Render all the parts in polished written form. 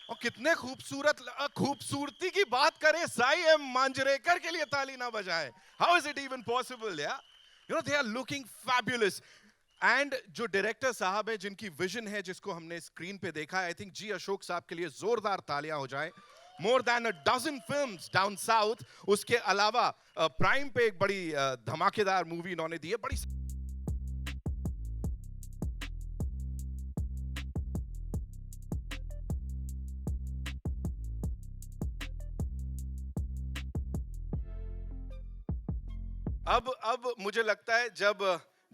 और कितने खूबसूरत, खूबसूरती की बात करें, साई एम मांजरेकर के लिए ताली ना बजाएं? How is it even possible? या you know they are looking fabulous. And जो डायरेक्टर साहब है, जिनकी विजन है, जिसको हमने स्क्रीन पे देखा है, आई थिंक जी अशोक साहब के लिए जोरदार तालियां हो जाए। More than a dozen films down south. उसके अलावा प्राइम पे एक बड़ी धमाकेदार मूवी इन्होंने दी है, बड़ी। अब मुझे लगता है जब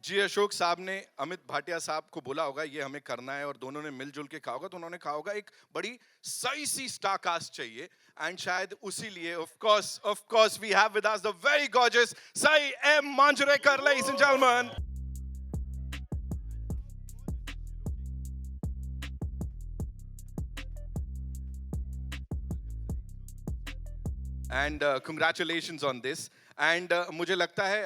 जी अशोक साहब ने अमित भाटिया साहब को बोला होगा ये हमें करना है, और दोनों ने मिलजुल के कहा होगा, तो उन्होंने कहा होगा एक बड़ी सही सी स्टार कास्ट चाहिए। एंड शायद उसी लिए of course we have with us the very gorgeous Sai M Manjrekar, ladies and gentleman. And congratulations on this. And मुझे लगता है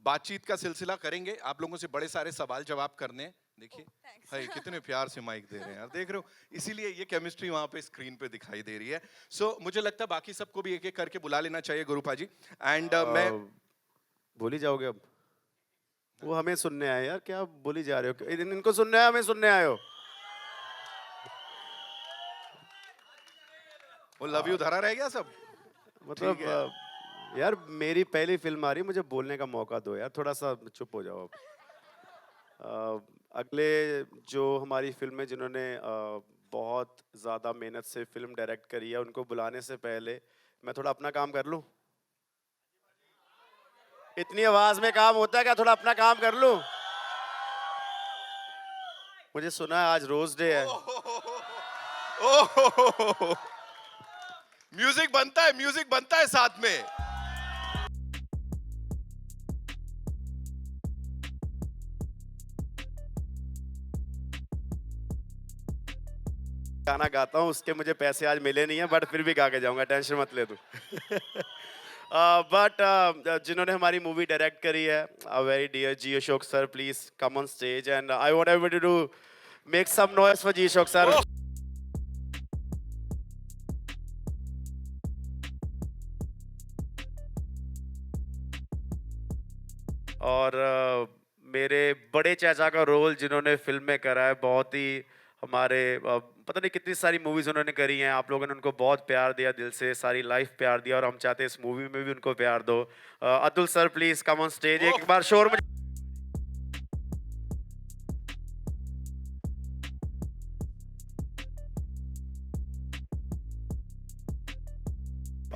बातचीत का सिलसिला करेंगे, आप लोगों से बड़े सारे सवाल जवाब करने हैं। देखिए भाई कितने प्यार से माइक दे रहे हैं यार, देख रहे हो? इसीलिए ये केमिस्ट्री वहां पे स्क्रीन पे दिखाई दे रही है। सो मुझे लगता है बाकी सबको भी एक एक करके बुला लेना चाहिए, गुरुपा जी। एंड मैं बोल ही जाओगे अब? वो हमें सुनने आए यार, क्या बोली जा रहे हो? इनको सुनने आए, हमें सुनने आए हो? वो लव यू धरा रह गया सब। ठीक मतलब है। यार मेरी पहली फिल्म आ रही, मुझे बोलने का मौका दो यार, थोड़ा सा चुप हो जाओ अब। अगले जो हमारी फिल्म है, जिन्होंने बहुत ज़्यादा मेहनत से फिल्म डायरेक्ट करी है, उनको बुलाने से पहले मैं थोड़ा अपना काम कर लूं। इतनी आवाज में काम होता है क्या? थोड़ा अपना काम कर लूं। मुझे सुना है आज रोज डे है। म्यूजिक बनता है, म्यूजिक बनता है साथ में। गाना गाता हूँ, उसके मुझे पैसे आज मिले नहीं है, बट फिर भी गा के जाऊंगा, टेंशन मत ले तू। बट जिन्होंने हमारी मूवी डायरेक्ट करी है, very dear ji Ashok sir, please come on stage and I want everybody to make some noise for ji Ashok sir. और मेरे बड़े चाचा का रोल जिन्होंने फिल्म में करा है, बहुत ही हमारे पता नहीं कितनी सारी मूवीज उन्होंने करी हैं, आप लोगों ने उनको बहुत प्यार दिया, दिल से सारी लाइफ प्यार दिया, और हम चाहते हैं इस मूवी में भी उनको प्यार दो। Atul sir please come on stage, एक बार शोर में।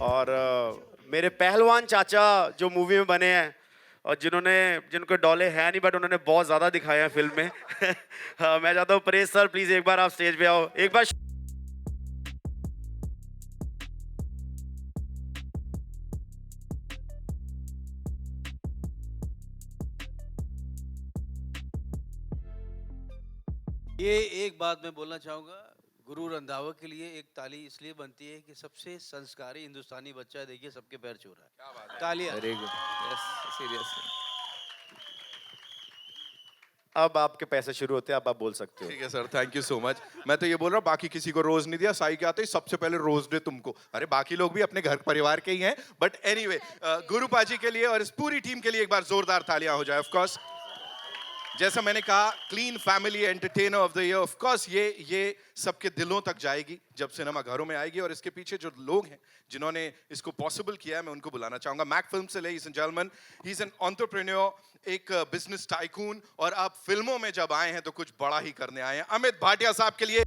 और मेरे पहलवान चाचा जो मूवी में बने हैं, और जिनको डोले हैं नहीं, बट उन्होंने बहुत ज्यादा दिखाया है फिल्म में। मैं चाहता हूँ परेश सर प्लीज एक बार आप स्टेज पे आओ, एक बार। ये एक बात मैं बोलना चाहूँगा, गुरु रंधावा के लिए एक ताली इसलिए बनती है कि सबसे संस्कारी हिंदुस्तानी बच्चा है, देखिए सबके पैर छू रहा है। क्या बात है, तालियां। Very good, yes, seriously. अब आपके पैसे शुरू होते हैं, अब आप बोल सकते हो। ठीक है sir, thank you so much. मैं तो ये बोल रहा हूँ, बाकी किसी को रोज नहीं दिया, साई के आते ही सबसे पहले रोज दे तुमको। अरे बाकी लोग भी अपने घर परिवार के ही हैं, बट एनीवे गुरुपा जी के लिए और इस पूरी टीम के लिए एक बार जोरदार तालियां हो जाए। ऑफ कोर्स जैसा मैंने कहा, clean family entertainer of the year, of course ये सबके दिलों तक जाएगी जब सिनेमा घरों में आएगी। और इसके पीछे जो लोग हैं जिन्होंने इसको पॉसिबल किया है, मैं उनको बुलाना चाहूंगा। मैक फिल्म से, ladies and gentleman, he is an entrepreneur, एक बिजनेस टाइकून, और आप फिल्मों में जब आए हैं तो कुछ बड़ा ही करने आए हैं। अमित भाटिया साहब के लिए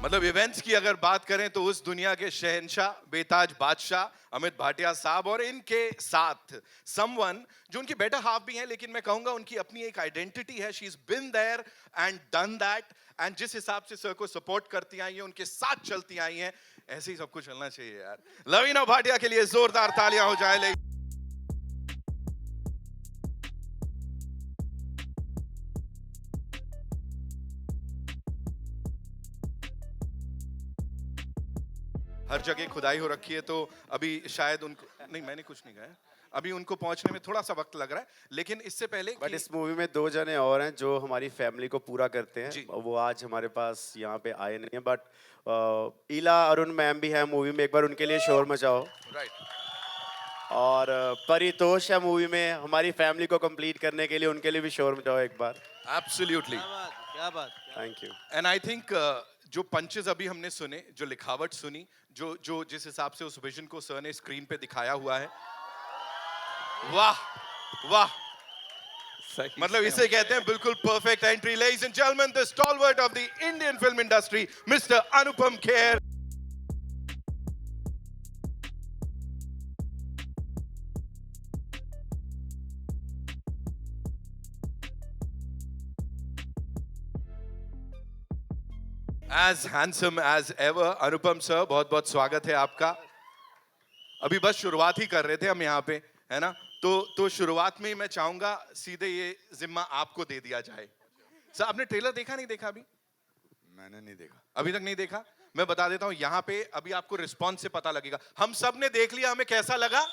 मतलब इवेंट्स की अगर बात करें तो उस दुनिया के शहंशाह, बेताज बादशाह अमित भाटिया साहब, और इनके साथ समवन जो उनकी बेटर हाफ भी हैं, लेकिन मैं कहूंगा उनकी अपनी एक आइडेंटिटी है। She is been there and done that, and जिस हिसाब से सर को सपोर्ट करती आई हैं, उनके साथ चलती आई हैं, ऐसे ही सबको चलना चाहिए यार। लवीना भाटिया के लिए जोरदार तालियां हो जाए। हर जगह खुदाई हो रखी है, तो अभी शायद उनको, नहीं मैंने कुछ नहीं कहा, अभी उनको पहुंचने में थोड़ा सा वक्त लग रहा है, लेकिन इससे पहले बट कि इस मूवी में 2 जने और हैं जो हमारी फैमिली को पूरा करते जी। हैं। वो आज हमारे पास यहाँ पे आए नहीं हैं, बट ईला अरुण मैम भी है मूवी में, एक बार उनके लिए शोर मचाओ। राइट, और परितोष है मूवी में, हमारी फैमिली को कंप्लीट करने के लिए, उनके लिए भी शोर मचाओ एक बार। एब्सोल्युटली। क्या बात क्या बात क्या thank you. And I think जो पंचेस अभी हमने सुने, जो लिखावट सुनी, जो जो जिस हिसाब से उस विजन को सर ने स्क्रीन पे दिखाया हुआ है, वाह वाह, सही मतलब से इसे कहते हैं बिल्कुल perfect entry. Ladies and gentleman, the stalwart of the Indian film industry, mister Anupam Kher. As handsome as ever, Anupam sir, बहुत बहुत स्वागत है आपका। अभी बस शुरुआत ही कर रहे थे हम यहाँ पे, है ना? तो शुरुआत में ही मैं चाहूंगा सीधे ये जिम्मा आपको दे दिया जाए। सर, आपने ट्रेलर देखा नहीं देखा अभी? मैंने नहीं देखा। अभी तक नहीं देखा? मैं बता देता हूँ, यहाँ पे अभी आपको रिस्पॉन्स से पता लगेगा। हम सब ने देख लिया, हमें कैसा लगा?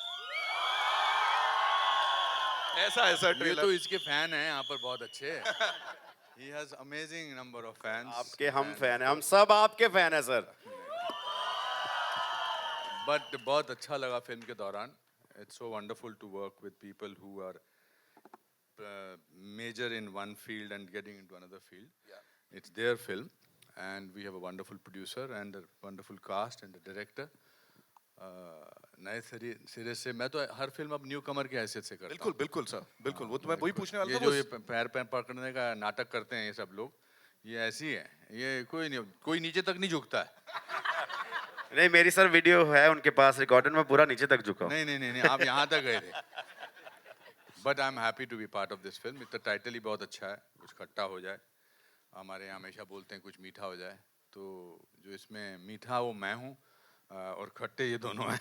ऐसा है सर ये ट्रेलर। तो इसके फैन हैं यहाँ पर बहुत अच्छे। He has amazing number of fans. आपके हम फैन हैं, हम सब आपके फैन हैं सर। But बहुत अच्छा लगा फिल्म के दौरान। It's so wonderful to work with people who are major in one field and getting into another field. It's their film, and we have a wonderful producer and a wonderful cast and a director. नए सिरे से मैं तो हर film अब new कमर की हैसियत से करता बिल्कुल हूँ। बिल्कुल सर, बिल्कुल। वो तो मैं वही पूछने वाला ये था। जो ये पैर पैर पकड़ने का नाटक करते हैं ये सब लोग, ये ऐसी है, ये कोई नीचे तक नहीं झुकता है। नहीं, मेरी सर वीडियो है उनके पास रिकॉर्डेड, में पूरा नीचे तक झुका हूँ। नहीं, आप यहाँ तक गए थे। But I am happy to be part of this film. इसका टाइटल ही बहुत अच्छा है, कुछ खट्टा हो जाए। हमारे यहाँ हमेशा बोलते हैं कुछ मीठा हो जाए, तो जो इसमें मीठा वो मैं हूँ और खट्टे ये दोनों हैं।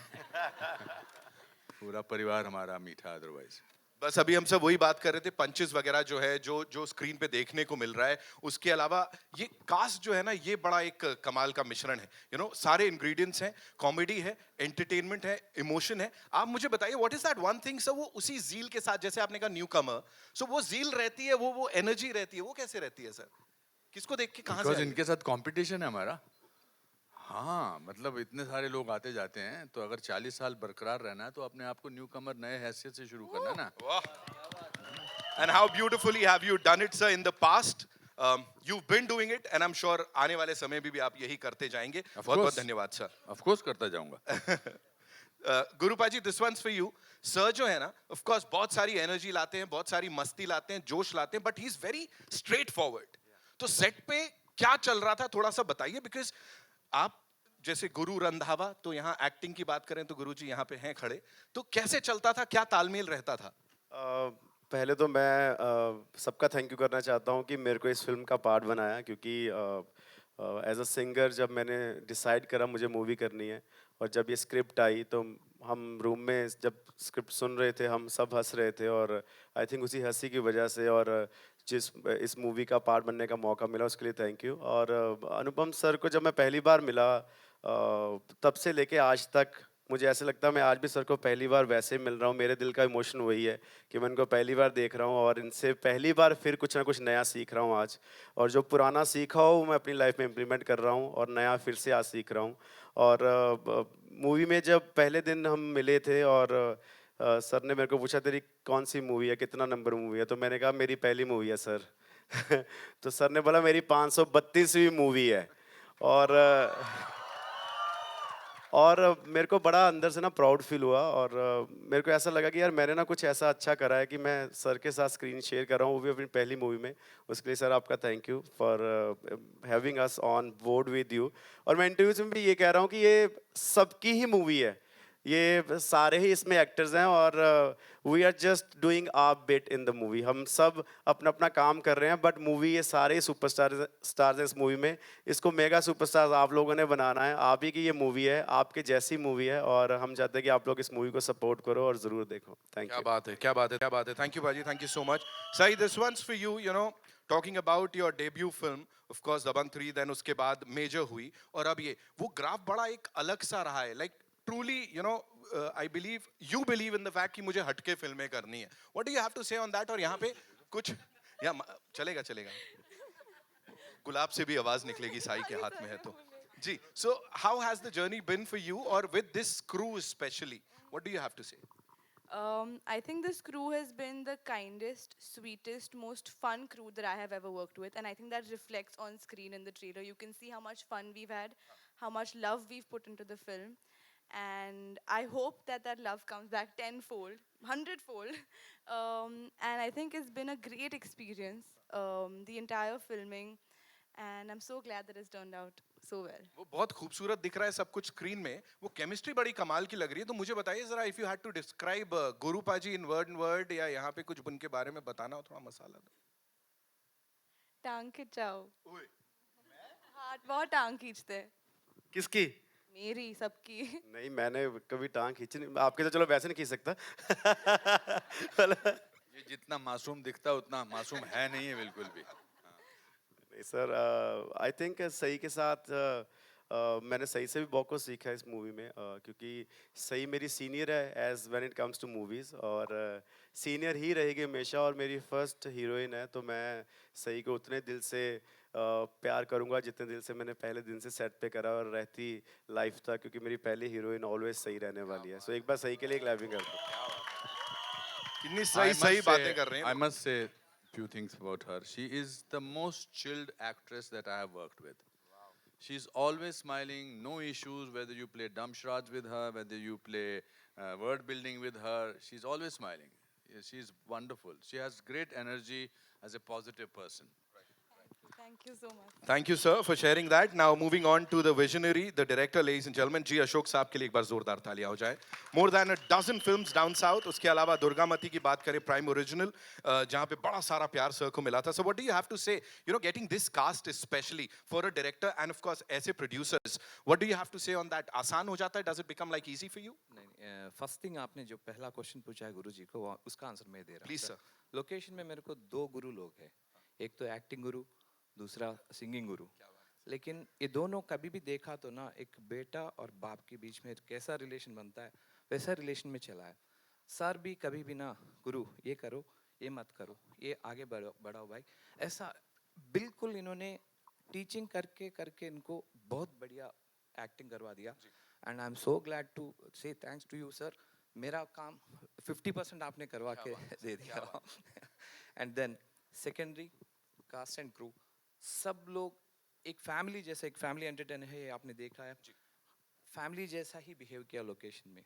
पूरा परिवार हमारा मीठा अदरवाइज। बस अभी हम सब वही बात कर रहे थे, पंचेस वगैरह जो है, जो स्क्रीन पे देखने को मिल रहा है, उसके अलावा ये कास्ट जो है ना, ये बड़ा एक कमाल का मिश्रण है। यू नो, सारे इंग्रेडिएंट्स हैं, कॉमेडी है, एंटरटेनमेंट है, इमोशन है। आप मुझे बताइए, what is that one thing sir, वो उसी जील के साथ, जैसे आपने कहा न्यू कमर, सो वो जील रहती है, वो एनर्जी रहती है, वो कैसे रहती है सर? किसको देख के कहाँ से बिकॉज आई? इनके साथ कंपटीशन है हमारा। हाँ, मतलब इतने सारे लोग आते जाते हैं, तो अगर 40 साल बरकरार रहना है तो अपने आप को न्यू कमर नए हैसियत से शुरू करना है ना। And how beautifully have you done it, sir, in the past? You've been doing it, and I'm sure आने वाले समय में भी आप यही करते जाएंगे। बहुत बहुत course. धन्यवाद सर। ऑफ कोर्स करता जाऊंगा। Gurupa ji, this once for you. Sir जो है ना, ऑफ कोर्स बहुत सारी एनर्जी लाते हैं, बहुत सारी मस्ती लाते हैं, जोश लाते हैं, but he is very straight forward. तो सेट पे क्या चल रहा था, थोड़ा सा बताइए, बिकॉज आप जैसे गुरु रंधावा, तो यहाँ एक्टिंग की बात करें तो गुरु जी यहाँ पे हैं खड़े, तो कैसे चलता था, क्या तालमेल रहता था? पहले तो मैं सबका थैंक यू करना चाहता हूँ कि मेरे को इस फिल्म का पार्ट बनाया, क्योंकि एज अ सिंगर जब मैंने डिसाइड करा मुझे मूवी करनी है, और जब ये स्क्रिप्ट आई तो हम रूम में जब स्क्रिप्ट सुन रहे थे, हम सब हंस रहे थे, और आई थिंक उसी हंसी की वजह से और जिस इस मूवी का पार्ट बनने का मौका मिला उसके लिए थैंक यू। और अनुपम सर को जब मैं पहली बार मिला, तब से लेके आज तक मुझे ऐसे लगता है मैं आज भी सर को पहली बार वैसे मिल रहा हूँ। मेरे दिल का इमोशन वही है कि मैं इनको पहली बार देख रहा हूँ और इनसे पहली बार फिर कुछ ना कुछ नया सीख रहा हूँ आज, और जो पुराना सीखा हो वो मैं अपनी लाइफ में इम्प्लीमेंट कर रहा हूँ और नया फिर से आज सीख रहा हूँ। और मूवी में जब पहले दिन हम मिले थे और सर ने मेरे को पूछा तेरी कौन सी मूवी है, कितना नंबर मूवी है, तो मैंने कहा मेरी पहली मूवी है सर। तो सर ने बोला मेरी 532वीं मूवी है। और मेरे को बड़ा अंदर से ना प्राउड फील हुआ, और मेरे को ऐसा लगा कि यार मैंने ना कुछ ऐसा अच्छा करा है कि मैं सर के साथ स्क्रीन शेयर कर रहा हूँ, वो भी अपनी पहली मूवी में। उसके लिए सर आपका thank you for having us on board with you. और मैं इंटरव्यूज में भी ये कह रहा हूँ कि ये सबकी ही मूवी है, ये सारे ही इसमें एक्टर्स हैं, और we are just doing our bit in the movie. हम सब अपना अपना काम कर रहे हैं, बट मूवी ये सारे स्टार्स हैं इस मूवी में। इसको मेगा सुपरस्टार्स आप लोगों ने बनाना है, आप ही की ये मूवी है, आपके जैसी मूवी है, और हम चाहते हैं कि आप लोग इस मूवी को सपोर्ट करो और ज़रूर देखो। थैंक क्या यू। बात है, क्या बात है, क्या बात है। थैंक यू बाजी, थैंक यू सो मच। सही, this once for you. You know, talking about your debut film, of course Dabangg 3, then उसके बाद मेजर हुई, और अब ये वो ग्राफ बड़ा एक अलग सा रहा है, like truly you know I believe you believe in the fact कि मुझे हटके फिल्में करनी है. What do you have to say on that? और यहाँ पे कुछ या चलेगा चलेगा, गुलाब से भी आवाज निकलेगी, साई के हाथ में है तो जी. So how has the journey been for you, और with this crew specially, what do you have to say? I think this crew has been the kindest, sweetest, most fun crew that I have ever worked with, and I think that reflects on screen in the trailer. You can see how much fun we've had, how much love we've put into the film, and I hope that that love comes back tenfold, hundredfold. And I think it's been a great experience, the entire filming, and I'm so glad that it's turned out so well. वो बहुत खूबसूरत दिख रहा है सब कुछ screen में, वो केमिस्ट्री बड़ी कमाल की लग रही है. तो मुझे बताइए जरा, if you had to describe Guru Paaji in word, या यहाँ पे कुछ उनके बारे में बताना हो, थोड़ा मसाला दो. टांग खिंचाओ. हाथ बहुत टांग खींचते हैं. किसकी? मेरी, सबकी. नहीं, मैंने कभी टांग खींची नहीं. आपके तो चलो वैसे नहीं खींच सकता. ये जितना मासूम दिखता है उतना मासूम है नहीं है बिल्कुल भी. नहीं सर, आई थिंक सही के साथ मैंने सही से भी बहुत कुछ सीखा है इस मूवी में, क्योंकि सही मेरी सीनियर है as when it comes to movies, और सीनियर ही रहेगी हमेशा, और मेरी फर्स्ट हीरोइन है, तो मैं सही को उतने दिल से प्यार करूंगा जितने दिल से मैंने पहले दिन से सेट पे करा और रहती लाइफ था, क्योंकि मेरी पहली हीरोइन ऑलवेज सही रहने वाली है. सो एक बार सही के लिए एक क्लैपिंग कर दो. कितनी सही सही बातें कर रहे I हैं. must say few things about her. She is the most chilled actress that I have worked with. She's always smiling, no issues, whether you play dumb charades with her, whether you play word building with her, she's always smiling. Yeah, she's wonderful. She has great energy as a positive person. Thank you so much. Thank you, sir, for sharing that. Now, moving on to the visionary, the director, ladies and gentlemen, जी अशोक साहब के लिए एक बार जोरदार तालियां हो जाए. More than a dozen films down south. उसके अलावा दुर्गामती की बात करें, प्राइम ओरिजिनल, जहाँ पे बड़ा सारा प्यार सर को मिला था. So, what do you have to say? You know, getting this cast especially for a director and of course ऐसे producers, what do you have to say on that? आसान हो जाता है? Does it become like easy for you? नहीं, first thing आपने जो पहला question पूछा है गुरु जी को, उसका आंसर मैं दे रहा हूँ. Please, sir. लोकेशन में मेरे को 2 गुरु लोग हैं. एक तो एक्टिंग गुरु, दूसरा सिंगिंग गुरु. लेकिन ये दोनों कभी भी देखा तो ना, एक बेटा और बाप के बीच में कैसा रिलेशन बनता है वैसा रिलेशन में चला है. सर भी कभी भी ना, गुरु ये करो, ये मत करो, ये आगे बढ़ाओ भाई, ऐसा बिल्कुल इन्होंने टीचिंग करके करके इनको बहुत बढ़िया एक्टिंग करवा दिया. And I am so glad to say thanks to you sir. मेरा काम 50% आपने करवा के दे दिया. And then secondary cast and crew, सब लोग एक फैमिली जैसे, एक फैमिली एंटरटेनर है, ये आपने देखा है. फैमिली जैसा ही बिहेव किया लोकेशन में.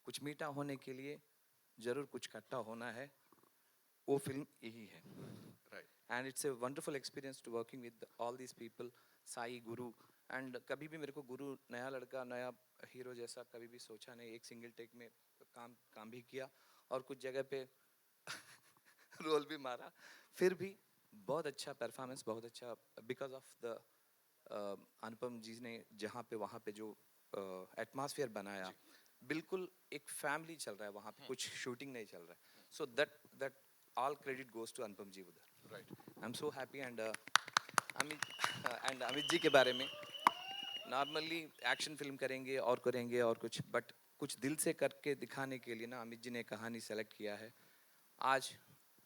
कुछ मीठा होने के लिए जरूर कुछ खट्टा होना है, वो फिल्म यही है. And it's a wonderful experience to working with all these people, Sai, Guru. And कभी भी मेरे को गुरु नया लड़का, नया हीरो जैसा कभी भी सोचा नहीं. एक सिंगल टेक में काम भी किया और कुछ जगह पे रोल भी मारा, फिर भी बहुत अच्छा परफॉर्मेंस, बहुत अच्छा, बिकॉज ऑफ द अनुपम जी ने जहाँ पे वहाँ पे जो एटमॉस्फेयर बनाया, बिल्कुल एक फैमिली चल रहा है वहाँ पे, कुछ शूटिंग नहीं चल रहा है. So that all credit goes to Anupam ji उधर. I am so happy. And Amit ji के बारे में, नॉर्मली एक्शन फिल्म करेंगे और करेंगे और कुछ, बट कुछ दिल से करके दिखाने के लिए ना अमित जी ने कहानी सेलेक्ट किया है. आज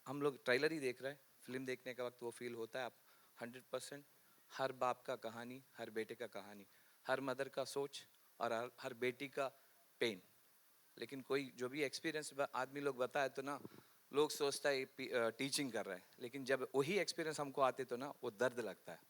हम लोग ट्रेलर ही देख रहे हैं, फिल्म देखने का वक्त वो फील होता है. आप 100% हर बाप का कहानी, हर बेटे का कहानी, हर मदर का सोच और हर बेटी का पेन. लेकिन कोई जो भी एक्सपीरियंस आदमी लोग बताए तो ना, लोग सोचता है टीचिंग कर रहा है, लेकिन जब वही एक्सपीरियंस हमको आते तो ना वो दर्द लगता है.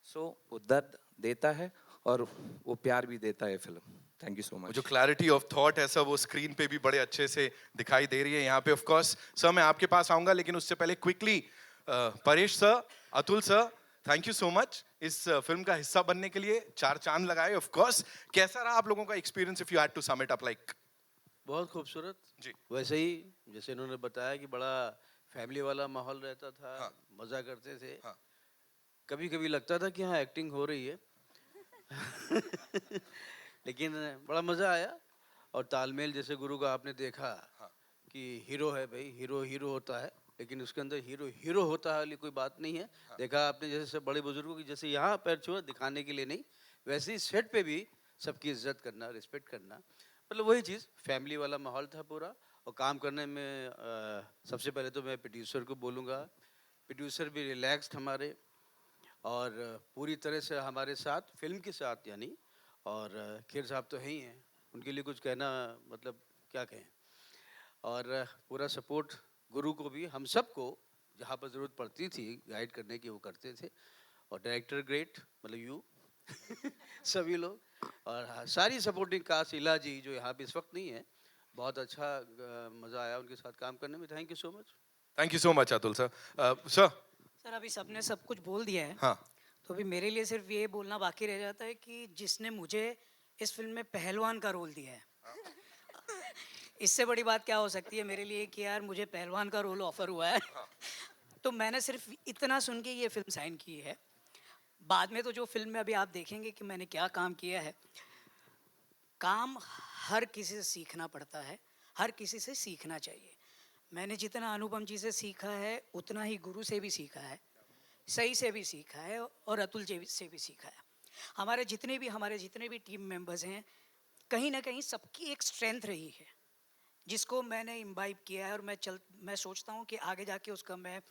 सो वो दर्द देता है और वो प्यार भी देता है film. Thank you so much. जो क्लैरिटी ऑफ थॉट है सर, वो स्क्रीन पे भी बड़े अच्छे से दिखाई दे रही है यहाँ पे. ऑफ कोर्स सर, मैं आपके पास आऊंगा, लेकिन उससे पहले quickly Paresh sir, Atul sir, thank you so much इस फिल्म का हिस्सा बनने के लिए. 4 चांद लगाए. ऑफ कोर्स, कैसा रहा आप लोगों का experience, if you had to sum it up like? बहुत खूबसूरत जी. वैसे ही जैसे इन्होंने बताया कि बड़ा फैमिली वाला माहौल रहता था. हाँ. मजा करते थे. हाँ. कभी कभी लगता था कि हाँ एक्टिंग हो रही है. लेकिन बड़ा मजा आया. और तालमेल जैसे गुरु का आपने देखा हाँ. कि हीरो है भाई, हीरो हीरो होता है. लेकिन उसके अंदर हीरो हीरो होता है वाली कोई बात नहीं है। देखा आपने जैसे सब बड़े बुजुर्गों की जैसे यहाँ पैर छुआ दिखाने के लिए नहीं, वैसे ही सेट पे भी सबकी इज्जत करना, रिस्पेक्ट करना, मतलब वही चीज़ फैमिली वाला माहौल था पूरा। और काम करने में सबसे पहले तो मैं प्रोड्यूसर को बोलूँगा, प्रोड्यूसर भी रिलैक्स्ड हमारे, और पूरी तरह से हमारे साथ फिल्म के साथ यानी। और खेर साहब तो है ही हैं, उनके लिए कुछ कहना मतलब क्या कहें। और पूरा सपोर्ट गुरु को भी, हम सबको जहाँ पर ज़रूरत पड़ती थी गाइड करने की वो करते थे। और डायरेक्टर ग्रेट मतलब यू सभी लोग, और हाँ, सारी सपोर्टिंग कास्ट, इला जी जो यहाँ पे इस वक्त नहीं है, बहुत अच्छा मज़ा आया उनके साथ काम करने में। Thank you so much. Thank you so much Atul sir. Sir sir अभी सबने सब कुछ बोल दिया है, हाँ तो अभी मेरे लिए सिर्फ ये बोलना बाकी रह जाता है कि जिसने मुझे इस फिल्म में पहलवान का रोल दिया है, इससे बड़ी बात क्या हो सकती है मेरे लिए कि यार मुझे पहलवान का रोल ऑफर हुआ है। तो मैंने सिर्फ इतना सुन के ये फिल्म साइन की है। बाद में तो जो फिल्म में अभी आप देखेंगे कि मैंने क्या काम किया है, काम हर किसी से सीखना पड़ता है, हर किसी से सीखना चाहिए। मैंने जितना अनुपम जी से सीखा है उतना ही गुरु से भी सीखा है, सही से भी सीखा है और अतुल जी से भी सीखा है। हमारे जितने भी टीम मेंबर्स हैं, कहीं ना कहीं सबकी एक स्ट्रेंथ रही है जिसको मैंने इम्बाइब किया है, और मैं सोचता हूँ कि आगे जाके उसका मैं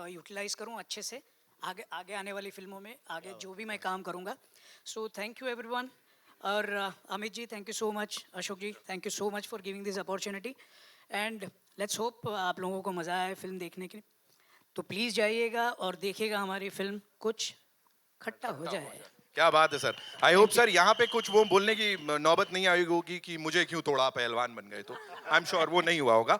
यूटिलाइज करूँ अच्छे से आगे आने वाली फिल्मों में, आगे जो भी मैं काम करूँगा। So thank you everyone. और Amit ji thank you so much, Ashok ji thank you so much for giving this opportunity, and let's hope आप लोगों को मज़ा आए फिल्म देखने के। तो प्लीज़ जाइएगा और देखिएगा हमारी फिल्म कुछ खट्टा हो जाए। क्या बात है सर। आई होप सर यहाँ पे कुछ वो बोलने की नौबत नहीं आई होगी कि मुझे क्यों तोड़ा पहलवान बन गए, तो आई एम श्योर वो नहीं हुआ होगा।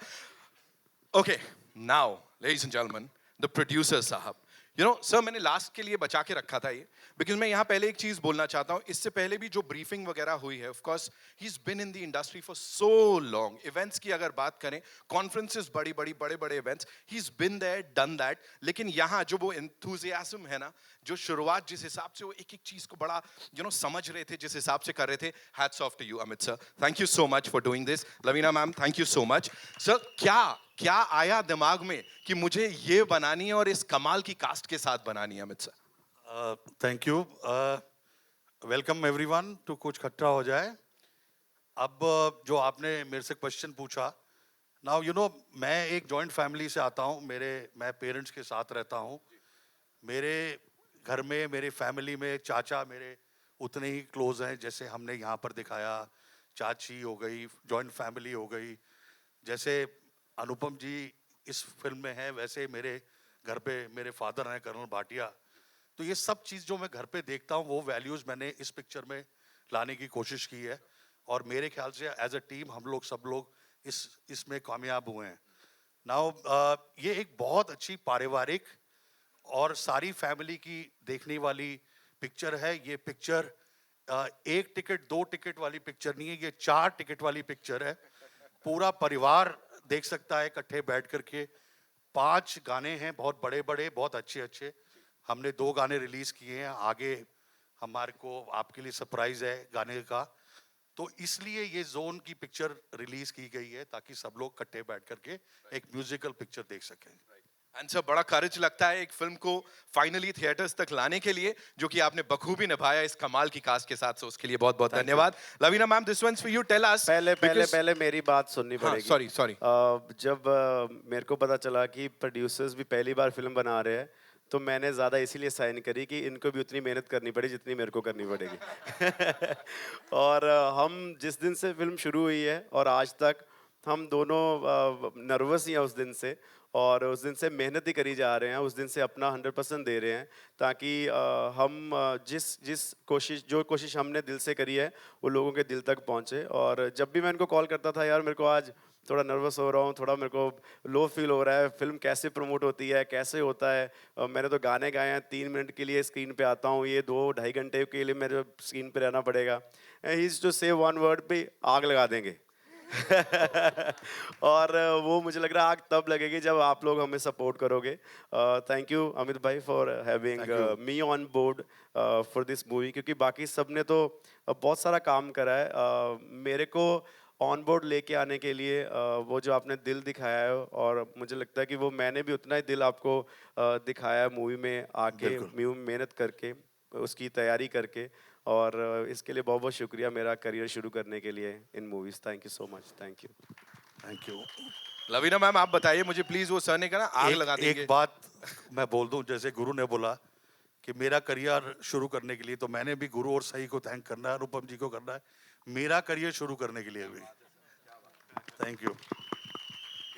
Okay now ladies and gentleman the producer साहब, यू नो सर मैंने लास्ट के लिए बचा के रखा था ये, बिकॉज मैं यहाँ पहले एक चीज बोलना चाहता हूँ। इससे पहले भी जो ब्रीफिंग वगैरह हुई है, of course he is been in the industry for so long. Events की अगर बात करें, कॉन्फ्रेंसेस बड़े बड़े events, he is been there done that. लेकिन यहाँ जो वो एंथुजियाज्म है ना, जो शुरुआत जिस हिसाब से वो एक एक चीज को बड़ा समझ रहे थे, जिस हिसाब से कर रहे थे, hats off to you Amit sir. Thank you so much for doing this. Laveena ma'am thank you so much. Sir क्या आया दिमाग में कि मुझे ये बनानी है और इस कमाल की कास्ट के साथ बनानी है Amit sir? Thank you. Welcome everyone to कुछ खट्टा हो जाए। अब जो आपने मेरे से क्वेश्चन पूछा, नाउ मैं एक जॉइंट फैमिली से आता हूँ। मैं पेरेंट्स के साथ रहता हूँ। मेरे घर में, मेरे फैमिली में चाचा मेरे उतने ही क्लोज हैं जैसे हमने यहाँ पर दिखाया। चाची हो गई, जॉइंट फैमिली हो गई। जैसे अनुपम जी इस फिल्म में है, वैसे मेरे घर पे मेरे फादर हैं कर्नल भाटिया। तो ये सब चीज़ जो मैं घर पे देखता हूँ, वो वैल्यूज़ मैंने इस पिक्चर में लाने की कोशिश की है। और मेरे ख्याल से एज अ टीम हम लोग सब लोग इसमें कामयाब हुए हैं। नाउ ये एक बहुत अच्छी पारिवारिक और सारी फैमिली की देखने वाली पिक्चर है। ये पिक्चर 1 टिकट 2 टिकट वाली पिक्चर नहीं है, ये 4 टिकट वाली पिक्चर है। पूरा परिवार देख सकता है इकट्ठे बैठ करके। 5 गाने हैं, बहुत बड़े बड़े, बहुत अच्छे अच्छे। हमने 2 गाने रिलीज किए हैं, आगे हमारे को आपके लिए सरप्राइज है गाने का। तो इसलिए ये जोन की पिक्चर रिलीज की गई है ताकि सब लोग इकट्ठे बैठ करके एक म्यूजिकल पिक्चर देख सकें। एंड सर बड़ा करेज लगता है एक फिल्म को फाइनली थिएटर्स तक लाने के लिए, जो कि आपने बखूबी निभाया इस कमाल की कास्ट के साथ। सो उसके लिए बहुत बहुत धन्यवाद। Laveena ma'am this once for you, tell us. पहले मेरी बात सुननी पड़ेगी। सॉरी जब मेरे को पता चला कि प्रोड्यूसर्स भी पहली बार फिल्म बना रहे हैं, तो मैंने ज़्यादा इसीलिए साइन करी कि इनको भी उतनी मेहनत करनी पड़ी जितनी मेरे को करनी पड़ेगी। और हम जिस दिन से फिल्म शुरू हुई है और आज तक हम दोनों नर्वस ही हैं उस दिन से, और उस दिन से मेहनत ही करी जा रहे हैं, उस दिन से अपना 100% दे रहे हैं ताकि हम जिस कोशिश हमने दिल से करी है वो लोगों के दिल तक पहुंचे। और जब भी मैं इनको कॉल करता था, यार मेरे को आज थोड़ा नर्वस हो रहा हूँ, थोड़ा मेरे को लो फील हो रहा है, फिल्म कैसे प्रमोट होती है, कैसे होता है, मैंने तो गाने गाए हैं, 3 मिनट के लिए स्क्रीन पे आता हूँ, ये 2-2.5 घंटे के लिए मेरे स्क्रीन पे रहना पड़ेगा। ही इज़ टू से 1 वर्ड पे आग लगा देंगे। और वो मुझे लग रहा है आग तब लगेगी जब आप लोग हमें सपोर्ट करोगे। थैंक यू अमित भाई for having me on board for this movie, क्योंकि बाकी सब ने तो बहुत सारा काम करा है। मेरे को ऑन बोर्ड लेके आने के लिए वो जो आपने दिल दिखाया है, और मुझे लगता है कि वो मैंने भी उतना ही दिल आपको दिखाया है मूवी में आके, बिल्कुल। मूवी में मेहनत करके, उसकी तैयारी करके, और इसके लिए बहुत बहुत शुक्रिया मेरा करियर शुरू करने के लिए इन movies. Thank you so much, thank you. Thank you. Lavina ma'am आप बताइए मुझे प्लीज, वो सर ने कहा ना आग लगा देंगे। एक बात मैं बोल दूं, जैसे गुरु ने बोला कि मेरा करियर शुरू करने के लिए, तो मैंने भी गुरु और सही को थैंक करना है, अनुपम जी को करना है मेरा करियर शुरू करने के लिए भी। Thank you.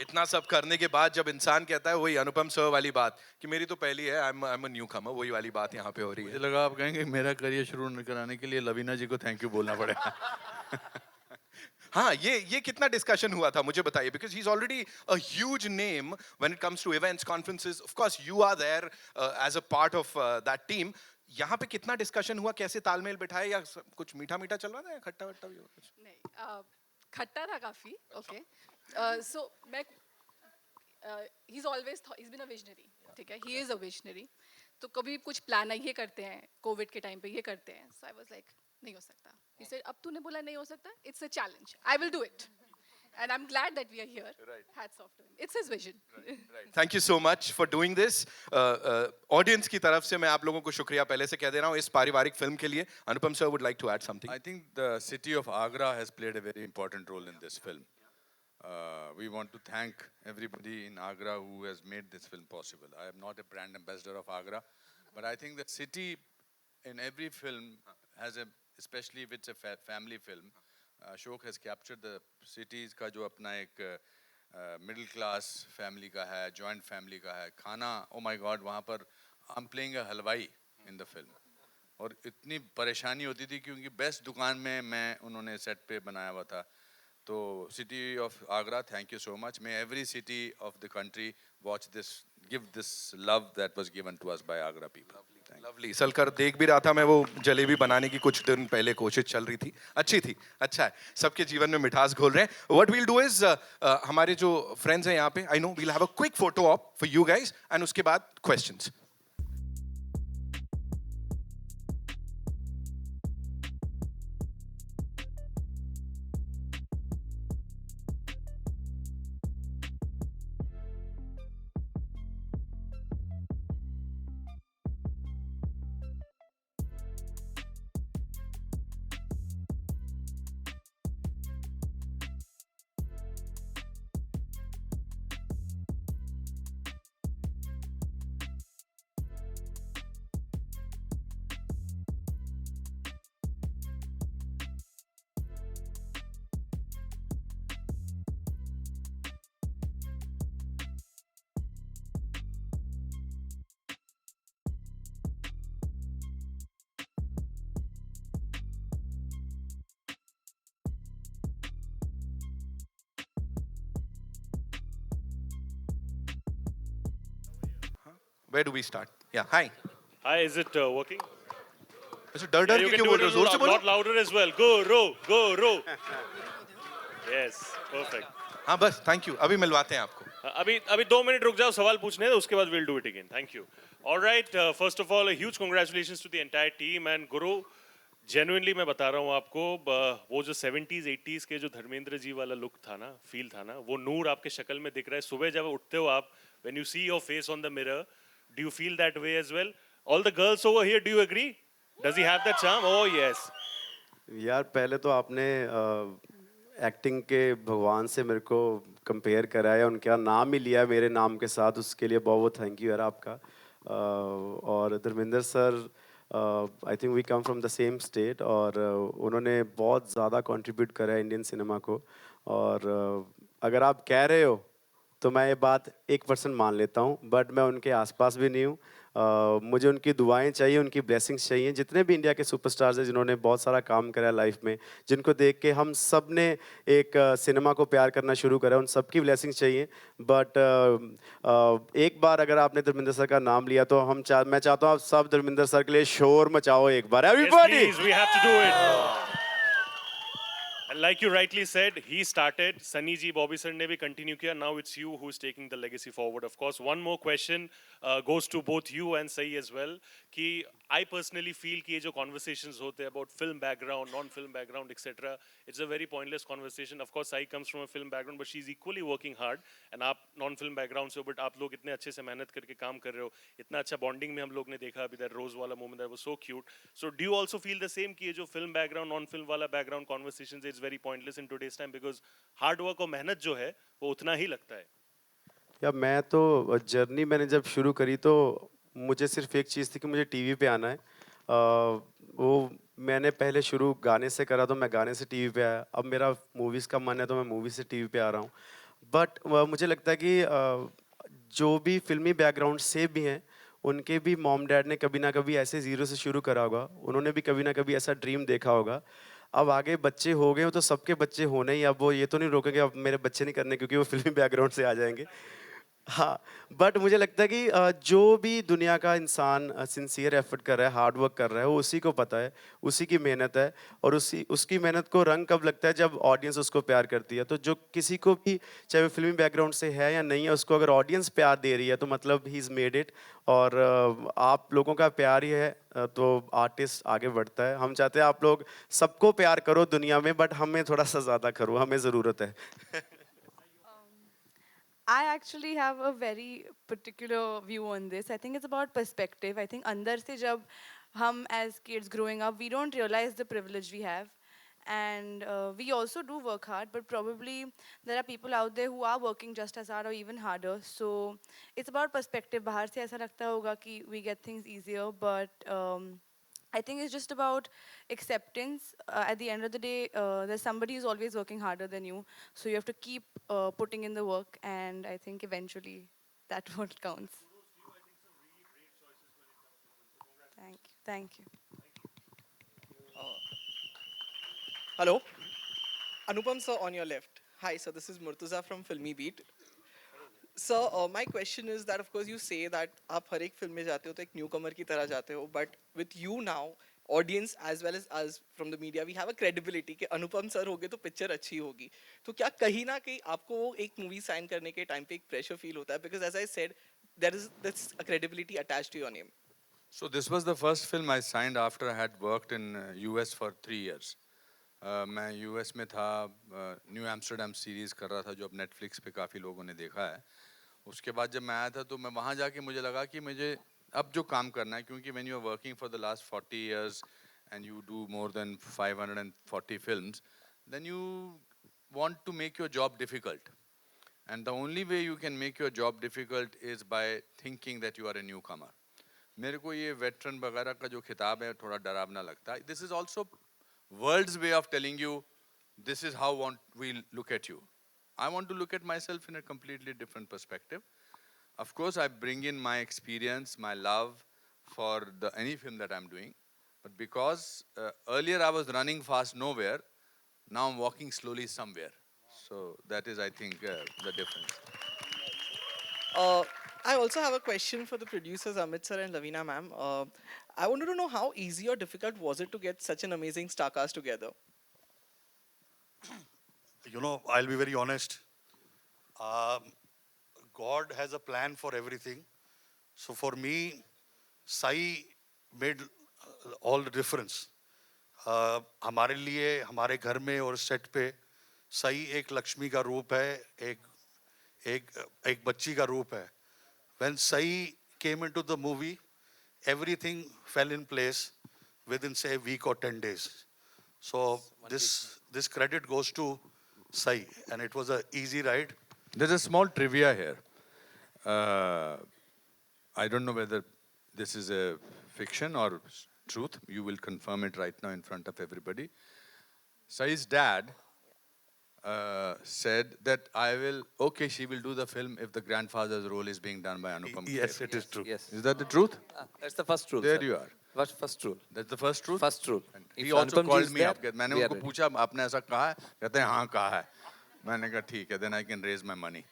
इतना सब करने के बाद जब इंसान कहता है वही अनुपम सर वाली बात कि मेरी तो पहली है, आई एम अ न्यू कमर, वही वाली बात यहाँ पे हो रही मुझे है। लगा आप कहेंगे मेरा करियर शुरू कराने के लिए लवीना जी को थैंक यू बोलना पड़ेगा। हाँ, ये कितना डिस्कशन हुआ था मुझे बताइए, because he is already a huge name when it comes to events, conferences, of course you are there as a part of that team. यहाँ पे कितना डिस्कशन हुआ, कैसे तालमेल बिठाए, या कुछ मीठा मीठा चल रहा था या खट्टा वट्टा भी हुआ कुछ? नहीं, खट्टा था काफी। ओके, सो मैं he is always been a visionary, ठीक है, ही इज अ विजनरी। तो कभी कुछ प्लान ये करते हैं, कोविड के टाइम पे ये करते हैं, सो आई वाज लाइक नहीं हो सकता। ही सेड अब तूने बोला नहीं हो सकता, it's a challenge, I will do it, and I am glad that we are here. Hats off to him, it's his vision. Thank you so much for doing this. Audience की तरफ से मैं आप लोगों को शुक्रिया पहले से कह दे रहा हूँ इस पारिवारिक फिल्म के लिए। Anupam sir would like to add something. I think the city of Agra has played a very important role in this film. We want to thank everybody in Agra who has made this film possible. I am not a brand ambassador of Agra, but I think the city in every film has a, especially if it's a family film, Ashok has captured the cities का जो अपना एक middle class family का है, joint family का है, खाना, oh my God, वहाँ पर I'm playing a हलवाई in the film. और इतनी परेशानी होती थी क्योंकि बेस्ट दुकान में मैं उन्होंने सेट पे बनाया हुआ था। तो city of Agra, thank you so much. May every city of the country watch this, give this love that was given to us by Agra people. Lovely. सलकर देख भी रहा था मैं, वो जलेबी बनाने की कुछ दिन पहले कोशिश चल रही थी, अच्छी थी, अच्छा है, सबके जीवन में मिठास घोल रहे हैं। व्हाट वील डू इज, हमारे जो फ्रेंड्स हैं यहाँ पे, I know we'll have a quick photo op for you guys, and उसके बाद questions. Where do we start? Yeah, hi. Hi, is it working? अच्छा डर डर के क्यों बोल रहे हो, जोर से बोलो। lot louder as well. Go, row. Yes, perfect. हाँ बस, थैंक यू, अभी मिलवाते हैं आपको। अभी 2 मिनट रुक जाओ, सवाल पूछने हैं, उसके बाद we'll do it again. Thank you. All right, first of all, a huge congratulations to the entire team and Guru. Genuinely मैं बता रहा हूँ आपको, वो जो 70s 80s के जो धर्मेंद्र जी वाला लुक था ना, फील था ना, वो नूर आपके शक्ल में दिख रहा है। सुबह जब उठते हो आप, when you see your face on the mirror, do you feel that way as well? All the girls over here, do you agree? Does he have that charm? Oh yes. यार पहले तो आपने एक्टिंग के भगवान से मेरे को compare कराया, उनका नाम ही लिया मेरे नाम के साथ, उसके लिए बहुत बहुत थैंक यू यार आपका। और Dharmendra sir, I think we come from the same state, और उन्होंने बहुत ज़्यादा कंट्रीब्यूट करा है इंडियन सिनेमा को। और अगर आप कह रहे हो तो मैं ये बात 1% मान लेता हूँ, बट मैं उनके आसपास भी नहीं हूँ। मुझे उनकी दुआएं चाहिए, उनकी ब्लेसिंग्स चाहिए। जितने भी इंडिया के सुपरस्टार्स हैं जिन्होंने बहुत सारा काम करा है लाइफ में, जिनको देख के हम सब ने एक सिनेमा को प्यार करना शुरू करा, उन सबकी ब्लेसिंग्स चाहिए। बट एक बार अगर आपने धर्मेंद्र सर का नाम लिया तो मैं चाहता हूँ आप सब धर्मेंद्र सर के लिए शोर मचाओ एक बार, everybody. Yes, please, we have to do it. And like you rightly said, he started. Sunny ji, Bobby sir ने भी continue किया. Now it's you who is taking the legacy forward. Of course, one more question goes to both you and Sahi as well. कि I personally feel कि ये जो conversations होते हैं about film background, non-film background, etc. It's a very pointless conversation. Of course, Sai comes from a film background, but she's equally working hard. And आप non-film background से हो, but आप लोग इतने अच्छे से मेहनत करके काम कर रहे हो. इतना अच्छा bonding में हम लोग ने देखा अभी that rose वाला moment that was so cute. So do you also feel the same कि ये जो film background, non-film वाला background conversations it's very pointless in today's time because hard work और मेहनत जो है वो उतना ही लगता है. या मैं तो जर्नी मैंने जब शुरू करी तो मुझे सिर्फ एक चीज़ थी कि मुझे टीवी पे आना है। वो मैंने पहले शुरू गाने से करा तो मैं गाने से टीवी पे आया। अब मेरा मूवीज़ का मन है तो मैं मूवी से टीवी पे आ रहा हूँ। बट मुझे लगता है कि जो भी फिल्मी बैकग्राउंड से भी हैं उनके भी मॉम डैड ने कभी ना कभी ऐसे ज़ीरो से शुरू करा होगा। उन्होंने भी कभी ना कभी ऐसा ड्रीम देखा होगा। अब आगे बच्चे हो गए हो तो सबके बच्चे होने ही, अब वो ये तो नहीं रोकेंगे अब मेरे बच्चे नहीं करने क्योंकि वो फिल्मी बैकग्राउंड से आ जाएंगे। हाँ, बट मुझे लगता है कि जो भी दुनिया का इंसान सिंसियर एफर्ट कर रहा है, हार्ड वर्क कर रहा है, वो उसी को पता है, उसी की मेहनत है और उसकी मेहनत को रंग कब लगता है जब ऑडियंस उसको प्यार करती है। तो जो किसी को भी चाहे वो फिल्मी बैकग्राउंड से है या नहीं है, उसको अगर ऑडियंस प्यार दे रही है तो मतलब ही इज़ मेड इट। और आप लोगों का प्यार ही है तो आर्टिस्ट आगे बढ़ता है। हम चाहते हैं आप लोग सबको प्यार करो दुनिया में, बट हमें थोड़ा सा ज़्यादा करो, हमें ज़रूरत है। I actually have a very particular view on this. I think it's about perspective. I think अंदर से जब हम as kids growing up, we don't realize the privilege we have. And we also do work hard, but probably there are people out there who are working just as hard or even harder. So it's about perspective. बाहर से ऐसा लगता होगा कि we get things easier, but I think it's just about acceptance. At the end of the day, there's somebody who's always working harder than you. So you have to keep putting in the work, and I think eventually that's what counts. Thank you. Thank you. Hello, Anupam sir on your left. Hi, sir. This is Murtuza from Filmy Beat. Sir, my question is that of course you say that आप हर एक film में जाते हो तो एक newcomer की तरह जाते हो, but with you now, audience as well as us from the media, we have a credibility कि अनुपम सर होगे तो पिक्चर अच्छी होगी. तो क्या कहीं ना कहीं आपको वो एक मूवी साइन करने के टाइम पे एक प्रेशर फील होता है? Because as I said, there is this a credibility attached to your name. So this was the first film I signed after I had worked in US for 3 years. मैं US में था, new Amsterdam series कर रहा था जो अब Netflix पे काफ़ी लोगों ने देखा है। उसके बाद जब मैं आया था तो मैं वहाँ जाके मुझे लगा कि मुझे अब जो काम करना है, क्योंकि when you are working for the last 40 years and you do more than 540 films, then you want to make your job difficult. And the only way you can make your job difficult is by thinking that you are a newcomer. मेरे को ये veteran वगैरह का जो खिताब है थोड़ा डरावना लगता है. This is also world's way of telling you this is how we look at you. I want to look at myself in a completely different perspective. Of course, I bring in my experience, my love for any film that I'm doing. But because earlier I was running fast nowhere, now I'm walking slowly somewhere. So that is, I think, the difference. I also have a question for the producers Amit sir and Lavina ma'am. I wanted to know how easy or difficult was it to get such an amazing star cast together? You know, I'll be very honest. God has a plan for everything. So for me, Sai made all the difference. हमारे लिए हमारे घर में और set पे साई एक लक्ष्मी का रूप है, एक बच्ची का रूप है. When Sai came into the movie, everything fell in place within say a week or 10 days. So this credit goes to Sai, and it was an easy ride. There's a small trivia here. I don't know whether this is a fiction or truth. You will confirm it right now in front of everybody. Sai's dad said that she will do the film if the grandfather's role is being done by Anupam Kher. Yes, it is true. Yes. Is that the truth? That's the first rule. There sir. you are. First rule. That's the first truth? First rule. And If he also Anupam ji called is me there, up. मैंने we are उनको ready. पूछा आपने ऐसा कहा है? कहते हैं हाँ कहा है. मैंने कहा ठीक है, then I can raise my money.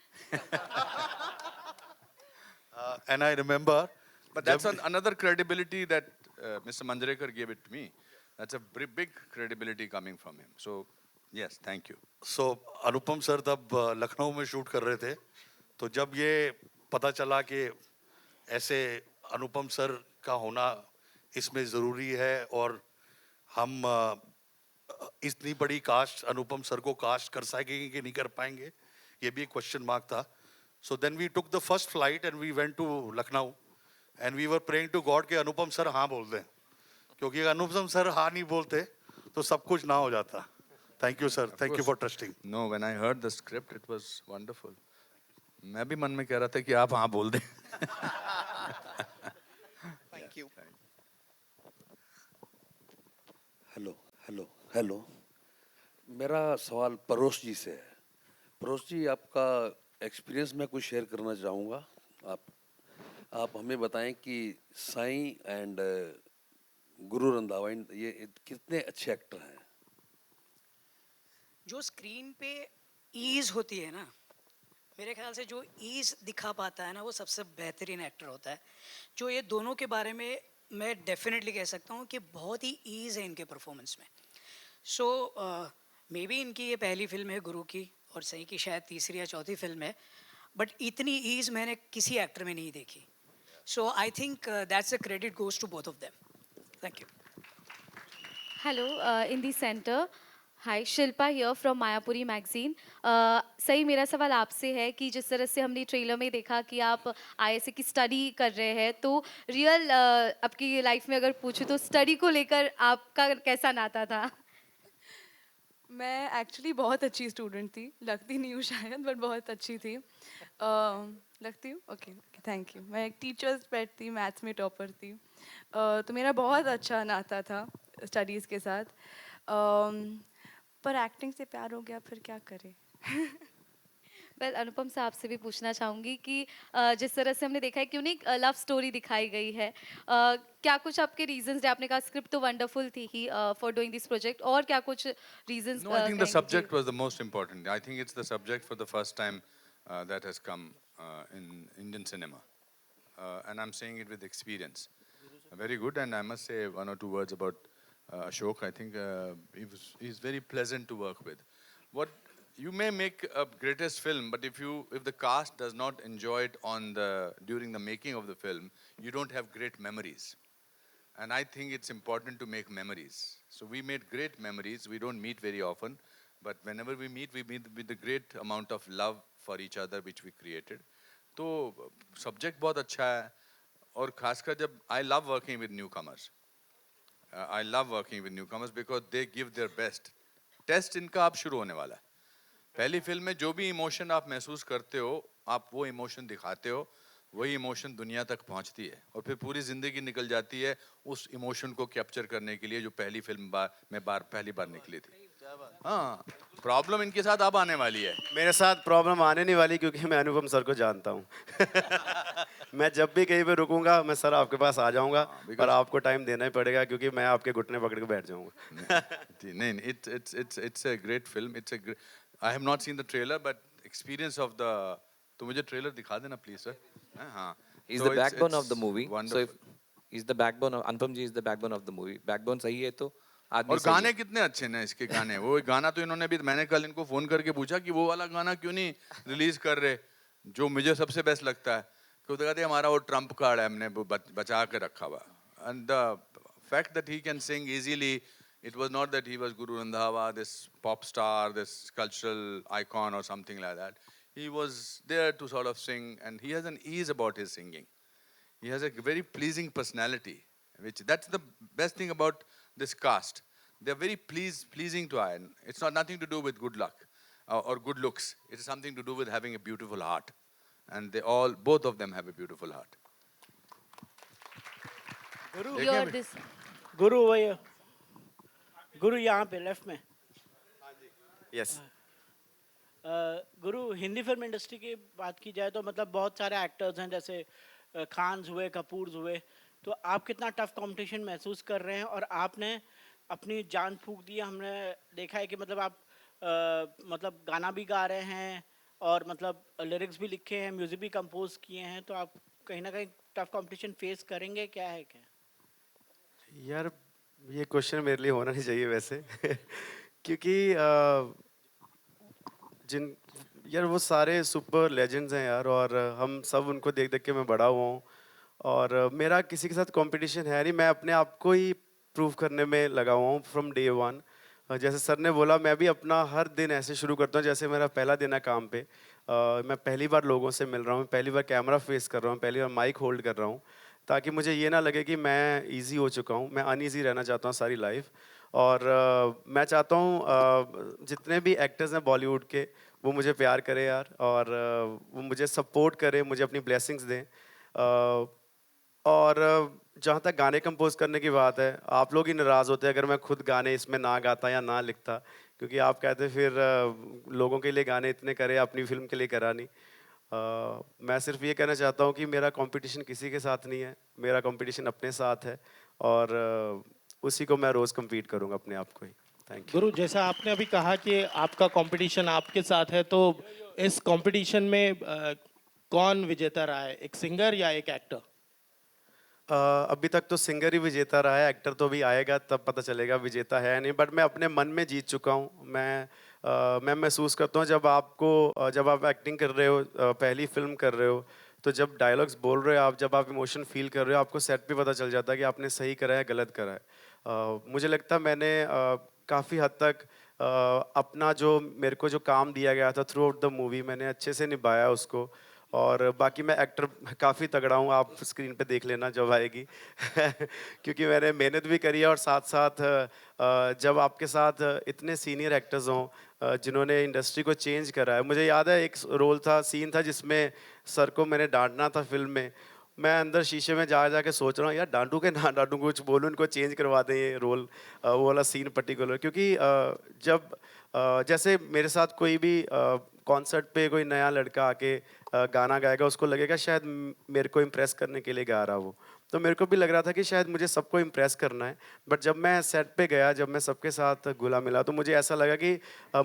And I remember, But that's another credibility that Mr. Manjrekar gave it to me. That's a big credibility coming from him. So, yes, thank you. so Anupam sir तब लखनऊ में shoot कर रहे थे, तो जब ये पता चला कि ऐसे अनुपम सर का होना इसमें ज़रूरी है, और हम इतनी बड़ी कास्ट अनुपम सर को कास्ट कर सकेंगे कि नहीं कर पाएंगे, ये भी एक क्वेश्चन मार्क था. So then we took the first flight and we went to Lucknow and we were praying to God कि अनुपम सर हाँ बोल दें, क्योंकि अगर अनुपम सर हाँ नहीं बोलते तो सब कुछ ना हो जाता. Thank you sir, thank you for trusting. No, when I heard the script, it was wonderful. मैं भी मन में कह रहा था कि आप हाँ बोल दें. Thank you. Hello hello hello. मेरा सवाल परोश जी से है. परोश जी, आपका एक्सपीरियंस मैं कुछ शेयर करना चाहूँगा. आप हमें बताएं कि साईं एंड गुरु रंधावा ये कितने अच्छे एक्टर हैं. जो स्क्रीन पे ईज होती है ना, मेरे ख्याल से जो ईज दिखा पाता है ना, वो सबसे बेहतरीन एक्टर होता है. जो ये दोनों के बारे में मैं डेफिनेटली कह सकता हूँ कि बहुत ही ईज है इनके परफॉर्मेंस में. सो मे बी इनकी ये पहली फिल्म है गुरु की, और सही की शायद तीसरी या चौथी फिल्म है, बट इतनी ईज मैंने किसी एक्टर में नहीं देखी. So I think that's a credit goes to both of them. Thank you. Hello, in the center. Hi, Shilpa here from Mayapuri magazine. सही, मेरा सवाल आपसे है कि जिस तरह से हमने ट्रेलर में देखा कि आप आईएसए की स्टडी कर रहे हैं, तो रियल आपकी लाइफ में अगर पूछूं तो स्टडी को लेकर आपका कैसा नाता था? मैं एक्चुअली बहुत अच्छी स्टूडेंट थी, लगती नहीं हूँ शायद, बट बहुत अच्छी थी. लगती हूँ, ओके, थैंक यू. मैं एक टीचर्स पेट थी, मैथ्स में टॉपर थी. तो मेरा बहुत अच्छा नाता था स्टडीज़ के साथ. पर एक्टिंग से प्यार हो गया, फिर क्या करें. वेल, अनुपम साहब से भी पूछना चाहूँगी कि जिस तरह से हमने देखा है कि उन्हें लव स्टोरी दिखाई गई है, क्या कुछ आपके रीजंस रहे? आपने कहा स्क्रिप्ट तो वंडरफुल थी ही फॉर डूइंग दिस प्रोजेक्ट, और क्या कुछ reasons? No, I think the subject was the most important. I think it's the subject for the first time that has come in Indian cinema. And I'm saying it with experience. Very good, and I must say one or two words about Ashok. I think he's very pleasant to work with. What you may make a greatest film, but if the cast does not enjoy it during the making of the film, you don't have great memories. And I think it's important to make memories. So we made great memories. We don't meet very often, but whenever we meet with the great amount of love for each other which we created. तो subject बहुत अच्छा है, और खासकर जब I love working with newcomers. I love working with newcomers because they give their best. Test इनका अब शुरू होने वाला है. पहली फिल्म में जो भी इमोशन आप महसूस करते हो, आप वो इमोशन दिखाते हो, वही इमोशन दुनिया तक पहुंचती है, और फिर पूरी जिंदगी निकल जाती है उस इमोशन को कैप्चर करने के लिए जो पहली फिल्म में पहली बार निकली थी. हाँ, प्रॉब्लम इनके साथ अब आने वाली है. मेरे साथ प्रॉब्लम आने नहीं वाली, क्योंकि मैं अनुपम सर को जानता हूँ. मैं जब भी कहीं पे रुकूंगा, मैं सर आपके पास आ जाऊंगा, पर आपको टाइम देना ही पड़ेगा, क्योंकि मैं आपके घुटने पकड़ के बैठ जाऊंगा. नहीं, it's a great film. I have not seen the trailer, but experience of the. तो मुझे ट्रेलर दिखा देना प्लीज सर. हाँ. He's the backbone of the movie. So if he's the backbone of Anupam ji is the backbone of the movie. Backbone सही है तो आदमी और सही गाने है. कितने अच्छे हैं इसके गाने. वो गाना तो इन्होंने भी, मैंने कल इनको फोन करके पूछा कि वो वाला गाना क्यों नहीं रिलीज कर रहे, जो मुझे सबसे बेस्ट लगता है. क्योंकि कहते हमारा वो ट्रम्प कार्ड है, हमने बचा के रखा हुआ. And the fact that he can sing easily, it was not that he was Guru Randhawa, this pop star, this cultural icon or something like that. He was there to sort of sing, and he has an ease about his singing. He has a very pleasing personality, that's the best thing about this cast. They're very pleasing to eye. It's not nothing to do with good luck or good looks. It is something to do with having a beautiful heart. And both of them have a beautiful heart. गुरु यहाँ पे left में. Yes. गुरु, Hindi film industry की बात की जाए तो मतलब बहुत सारे एक्टर्स हैं, जैसे खान्स हुए, कपूर्स हुए, तो आप कितना टफ कंपटीशन महसूस कर रहे हैं? और आपने अपनी जान फूंक दी. हमने देखा है कि मतलब आप मतलब गाना भी गा रहे हैं, और मतलब लिरिक्स भी लिखे हैं, म्यूजिक भी कंपोज किए हैं, तो आप कहीं ना कहीं टफ कंपटीशन फेस करेंगे, क्या है क्या? यार, ये क्वेश्चन मेरे लिए होना नहीं चाहिए वैसे. क्योंकि यार वो सारे सुपर लेजेंड्स हैं यार, और हम सब उनको देख देख के मैं बड़ा हुआ हूँ, और मेरा किसी के साथ कंपटीशन है नहीं, मैं अपने आप को ही प्रूव करने में लगा हुआ हूँ फ्रॉम डे वन। जैसे सर ने बोला, मैं भी अपना हर दिन ऐसे शुरू करता हूँ जैसे मेरा पहला दिन है काम पे। मैं पहली बार लोगों से मिल रहा हूँ, पहली बार कैमरा फेस कर रहा हूँ, पहली बार माइक होल्ड कर रहा हूँ, ताकि मुझे ये ना लगे कि मैं इजी हो चुका हूँ। मैं अनईजी रहना चाहता हूँ सारी लाइफ। और मैं चाहता हूँ जितने भी एक्टर्स हैं बॉलीवुड के, वो मुझे प्यार करें यार, और वो मुझे सपोर्ट करें, मुझे अपनी ब्लेसिंग्स दें। और जहाँ तक गाने कंपोज करने की बात है, आप लोग ही नाराज़ होते हैं अगर मैं खुद गाने इसमें ना गाता या ना लिखता, क्योंकि आप कहते फिर लोगों के लिए गाने इतने करे, अपनी फिल्म के लिए करा नहीं। मैं सिर्फ ये कहना चाहता हूँ कि मेरा कंपटीशन किसी के साथ नहीं है, मेरा कंपटीशन अपने साथ है, और उसी को मैं रोज़ compete करूँगा अपने आप को ही। Thank you. गुरु, जैसा आपने अभी कहा कि आपका कंपटीशन आपके साथ है, तो इस कंपटीशन में कौन विजेता रहा है, एक सिंगर या एक एक्टर? अभी तक तो सिंगर ही विजेता रहा है, एक्टर तो अभी आएगा तब पता चलेगा विजेता है या नहीं, बट मैं अपने मन में जीत चुका हूँ। मैं महसूस करता हूँ जब जब आप एक्टिंग कर रहे हो, पहली फिल्म कर रहे हो, तो जब डायलॉग्स बोल रहे हो आप, जब आप इमोशन फील कर रहे हो, आपको सेट पे पता चल जाता है कि आपने सही करा है गलत करा है। मुझे लगता है मैंने काफ़ी हद तक अपना जो मेरे को जो काम दिया गया था थ्रू आउट द मूवी, मैंने अच्छे से निभाया उसको। और बाकी मैं एक्टर काफ़ी तगड़ा हूँ, आप स्क्रीन पे देख लेना जब आएगी क्योंकि मैंने मेहनत भी करी है, और साथ साथ जब आपके साथ इतने सीनियर एक्टर्स हों जिन्होंने इंडस्ट्री को चेंज करा है। मुझे याद है एक रोल था, सीन था जिसमें सर को मैंने डांटना था फिल्म में। मैं अंदर शीशे में जा के सोच रहा हूँ यार डांटू के ना डांटू, कुछ बोलूँ इनको चेंज करवा दें ये रोल, वो वाला सीन पर्टिकुलर। क्योंकि जब जैसे मेरे साथ कोई भी कॉन्सर्ट पे कोई नया लड़का आके गाना गाएगा, उसको लगेगा शायद मेरे को इम्प्रेस करने के लिए गा रहा वो, तो मेरे को भी लग रहा था कि शायद मुझे सबको इम्प्रेस करना है। बट जब मैं सेट पे गया, जब मैं सबके साथ घुला मिला, तो मुझे ऐसा लगा कि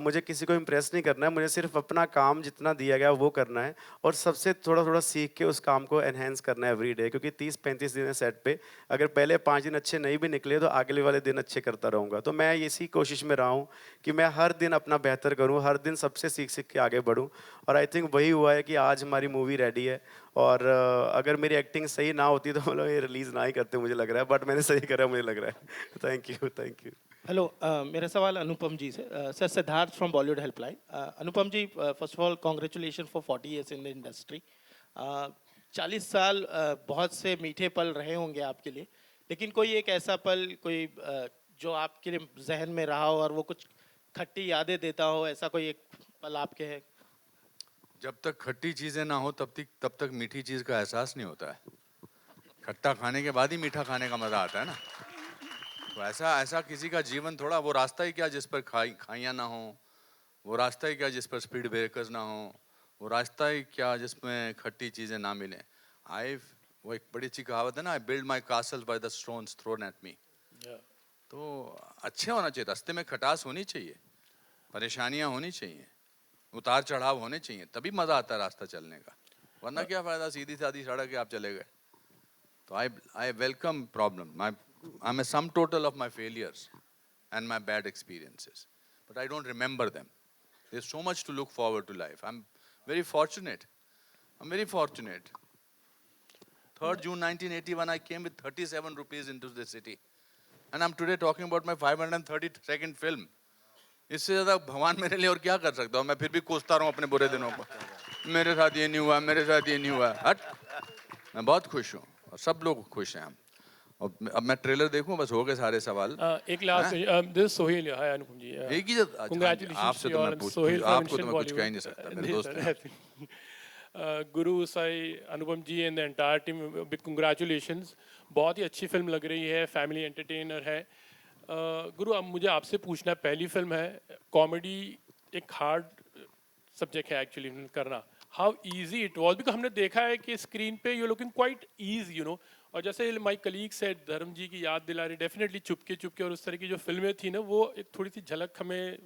मुझे किसी को इम्प्रेस नहीं करना है, मुझे सिर्फ अपना काम जितना दिया गया वो करना है, और सबसे थोड़ा थोड़ा सीख के उस काम को एनहेंस करना है एवरी डे। क्योंकि 30-35 दिन है सेट पे, अगर पहले 5 दिन अच्छे नहीं भी निकले तो अगले वाले दिन अच्छे करता रहूँगा। तो मैं इसी कोशिश में रहा हूँ कि मैं हर दिन अपना बेहतर करूँ, हर दिन सबसे सीख के आगे बढ़ूँ, और आई थिंक वही हुआ है कि आज हमारी मूवी रेडी है। और अगर मेरी एक्टिंग सही ना होती तो मतलब ये रिलीज़ ना ही करते मुझे लग रहा है, बट मैंने सही करा मुझे लग रहा है। Thank you. हेलो, मेरा सवाल अनुपम जी से। Sir, Siddharth from Bollywood helpline. Anupam ji, first of all congratulation for 40 years in the industry. 40 साल बहुत से मीठे पल रहे होंगे आपके लिए, लेकिन कोई एक ऐसा पल, कोई जो आपके जहन में रहा हो और वो कुछ खट्टी यादें देता हो, ऐसा कोई एक पल आपके है? जब तक खट्टी चीजें ना हो तब तक मीठी चीज का एहसास नहीं होता है। खट्टा खाने के बाद ही मीठा खाने का मजा आता है ना। तो ऐसा किसी का जीवन थोड़ा, वो रास्ता ही क्या जिस पर खाइयाँ ना हो, वो रास्ता ही क्या जिस पर स्पीड ब्रेकर्स ना हो, वो रास्ता ही क्या जिसमें खट्टी चीजें ना मिलें। वो एक बड़ी अच्छी कहावत है ना, I build my castle by the stones thrown at me. तो अच्छे होना चाहिए, रास्ते में खटास होनी चाहिए, परेशानियां होनी चाहिए, उतार चढ़ाव होने चाहिए, तभी मजा आता है रास्ता चलने का। वरना क्या फायदा सीधी सादी सड़क है आप चले गए। तो I welcome problem. I'm a sum total of my failures and my bad experiences, but I don't remember them. There's so much to look forward to life. I'm very fortunate. 3rd June 1981, I came with 37 rupees into the city, and I'm today talking about my 532nd film. इससे ज़्यादा भगवान मेरे लिए और क्या कर सकता हूँ? मैं फिर भी कोसता रहूँ अपने बुरे दिनों को, मेरे साथ ये नहीं हुआ, मेरे साथ ये नहीं हुआ। हट, मैं बहुत खुश हूँ और सब लोग खुश हैं हम। और अब मैं ट्रेलर देखूं, बस हो गए सारे सवाल। एक लास्ट, दिस सोहेल, हाय अनुपम जी। एक ही आपसे तो मैं आपको तो मैं कुछ कह ही नहीं सकता, मेरे दोस्त हैं। Guru, Sai, Anupam ji and the entire team, big congratulations. बहुत ही अच्छी फिल्म लग रही है, फैमिली एंटरटेनर है। गुरु, अब मुझे आपसे पूछना, पहली फिल्म है, कॉमेडी एक हार्ड सब्जेक्ट है एक्चुअली करना। How easy it was, because हमने देखा है कि स्क्रीन पे you looking quite easy, you know. और जैसे माय कलीग सेड, धर्म जी की याद दिला रही, डेफिनेटली चुपके और उस तरह की जो फिल्में थी ना, वो एक थोड़ी सी झलक हमें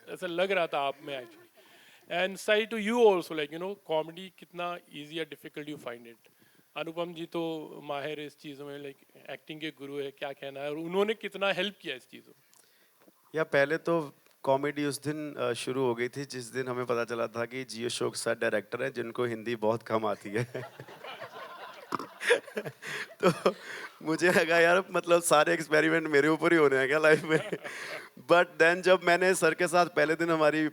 ऐसा लग रहा था आप में actually. And Sai to you also, like you know, comedy कितना ईजी या डिफिकल्ट यू फाइंड इट? अनुपम जी तो माहिर है इस चीज़ों में, लाइक एक्टिंग के गुरु है, क्या कहना है, और उन्होंने कितना हेल्प किया इस चीज़ों में? या पहले तो कॉमेडी उस दिन शुरू हो गई थी जिस दिन हमें पता चला था कि जी अशोक सर डायरेक्टर है जिनको हिंदी बहुत कम आती है तो मुझे लगा यार मतलब सारे एक्सपेरिमेंट मेरे ऊपर ही होने हैं क्या लाइफ में। बट देन जब मैंने सर के साथ पहले दिन हमारी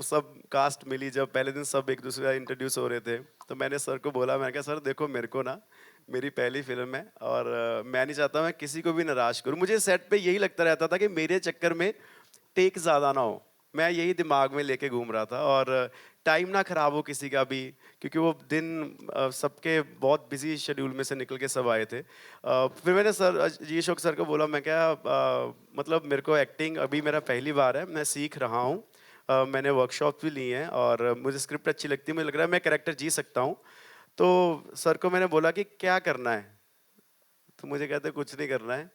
सब कास्ट मिली, जब पहले दिन सब एक दूसरे इंट्रोड्यूस हो रहे थे, तो मैंने सर को बोला, मैं कहा सर देखो मेरे को ना मेरी पहली फिल्म है और मैं नहीं चाहता मैं किसी को भी निराश करूं। मुझे सेट पे यही लगता रहता था कि मेरे चक्कर में टेक ज़्यादा ना हो, मैं यही दिमाग में लेके घूम रहा था और टाइम ना खराब हो किसी का भी, क्योंकि वो दिन सबके बहुत बिजी शेड्यूल में से निकल के सब आए थे। फिर मैंने सर जी अशोक सर को बोला, मैं क्या मतलब मेरे को एक्टिंग अभी मेरा पहली बार है, मैं सीख रहा हूँ, मैंने वर्कशॉप भी ली हैं और मुझे स्क्रिप्ट अच्छी लगती है, मुझे लग रहा है मैं कैरेक्टर जी सकता हूँ। तो सर को मैंने बोला कि क्या करना है, तो मुझे कहते कुछ नहीं करना है,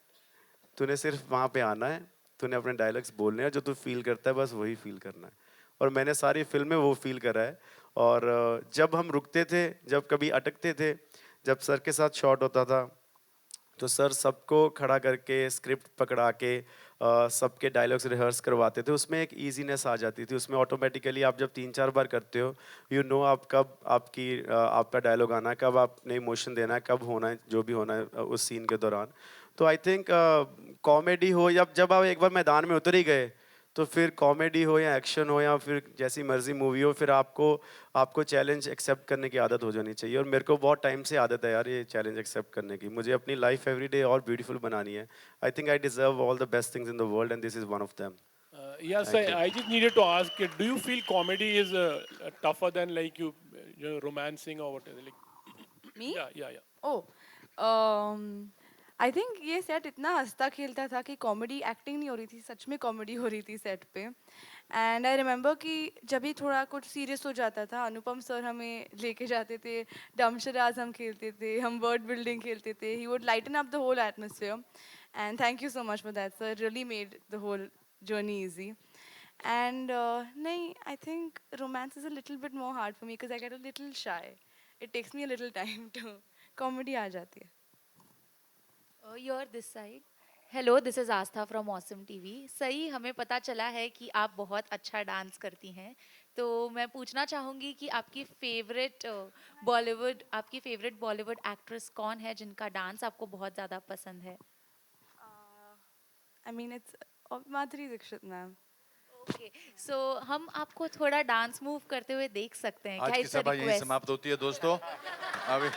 तूने सिर्फ वहाँ पे आना है, तूने अपने डायलॉग्स बोलने हैं, जो तू फील करता है बस वही फील करना है। और मैंने सारी फिल्म में वो फील करा है। और जब हम रुकते थे, जब कभी अटकते थे, जब सर के साथ शॉट होता था, तो सर सबको खड़ा करके स्क्रिप्ट पकड़ा के सबके डायलॉग्स रिहर्स करवाते थे। उसमें एक ईजीनेस आ जाती थी, उसमें ऑटोमेटिकली आप जब 3-4 बार करते हो, यू नो आप कब आपका डायलॉग आना है, कब आपने इमोशन देना है, कब होना है जो भी होना है उस सीन के दौरान। तो आई थिंक कॉमेडी हो या जब आप एक बार मैदान में उतर ही गए, तो फिर कॉमेडी हो या एक्शन हो या फिर जैसी मर्जी मूवी हो, फिर आपको चैलेंज एक्सेप्ट करने की आदत हो जानी चाहिए। और मेरे को बहुत टाइम से आदत है यार ये चैलेंज एक्सेप्ट करने की। मुझे अपनी लाइफ एवरी डे और ब्यूटीफुल बनानी है। I think I deserve all the best things in the world and this is one of them. Yes, I just needed to ask, do you feel comedy is tougher than like you romancing or whatever? Like, Me? Yeah. Oh, I think ये set इतना हंसता खेलता था कि comedy acting नहीं हो रही थी, सच में कॉमेडी हो रही थी सेट पे। एंड आई रिमेंबर कि जब भी थोड़ा कुछ सीरियस हो जाता था, अनुपम सर हमें लेके जाते थे, डमशराज हम खेलते थे, हम वर्ड बिल्डिंग खेलते थे। He would lighten up the whole atmosphere and thank you so much for that sir, really made the whole journey easy. And नहीं, I think romance is a little bit more hard for me because I get a little shy, it takes me a little time to, comedy आ जाती है। You're this side. Hello, this is Aastha from awesome TV. सही, हमें पता चला है कि आप बहुत अच्छा डांस करती हैं, तो मैं पूछना चाहूँगी कि आपकी फेवरेट बॉलीवुड एक्ट्रेस कौन है जिनका डांस आपको बहुत ज़्यादा पसंद है? I mean it's Madhuri Dixit ma'am. Okay, so हम आपको थोड़ा डांस मूव करते हुए देख सकते हैं आज क्या? की सभा यहीं समाप्त होती है दोस्तों। अभी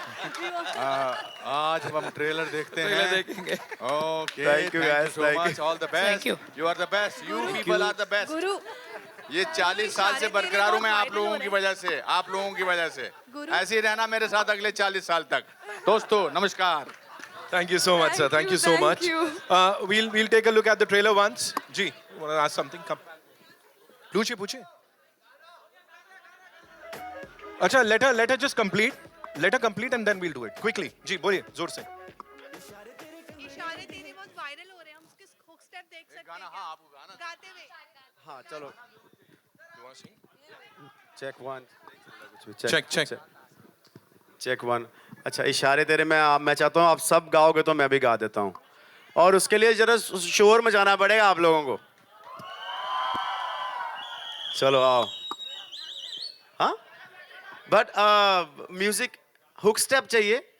आज हम ट्रेलर देखते हैं। ट्रेलर देखेंगे। Okay, Thank you guys, so thank मच, you. All the best, you are the best, you people are the best. Guru, ये 40 साल से बरकरार हूँ मैं आप लोगों की वजह से, आप लोगों की वजह से। ऐसे ही रहना मेरे साथ अगले 40 साल तक। दोस्तों नमस्कार। Thank you so much, sir. Thank you so much. We'll take a look at the trailer once. Ji, you want to ask something? Come. पूछिए। अच्छा, let her just complete. Let her complete and then we'll do it quickly. जी बोलिए जोर से। इशारे तेरे बहुत viral हो रहे हैं, हम उसके हुक स्टेप देख सकते हैं क्या? गाते हुए। हाँ चलो, You want to sing? Check 1 Check. Check 1। अच्छा, इशारे तेरे में मैं चाहता हूँ आप सब गाओगे तो मैं भी गा देता हूँ, और उसके लिए जरा शोर मचाना पड़ेगा आप लोगों को। चलो आओ। हाँ, बट म्यूजिक हुक स्टेप चाहिए,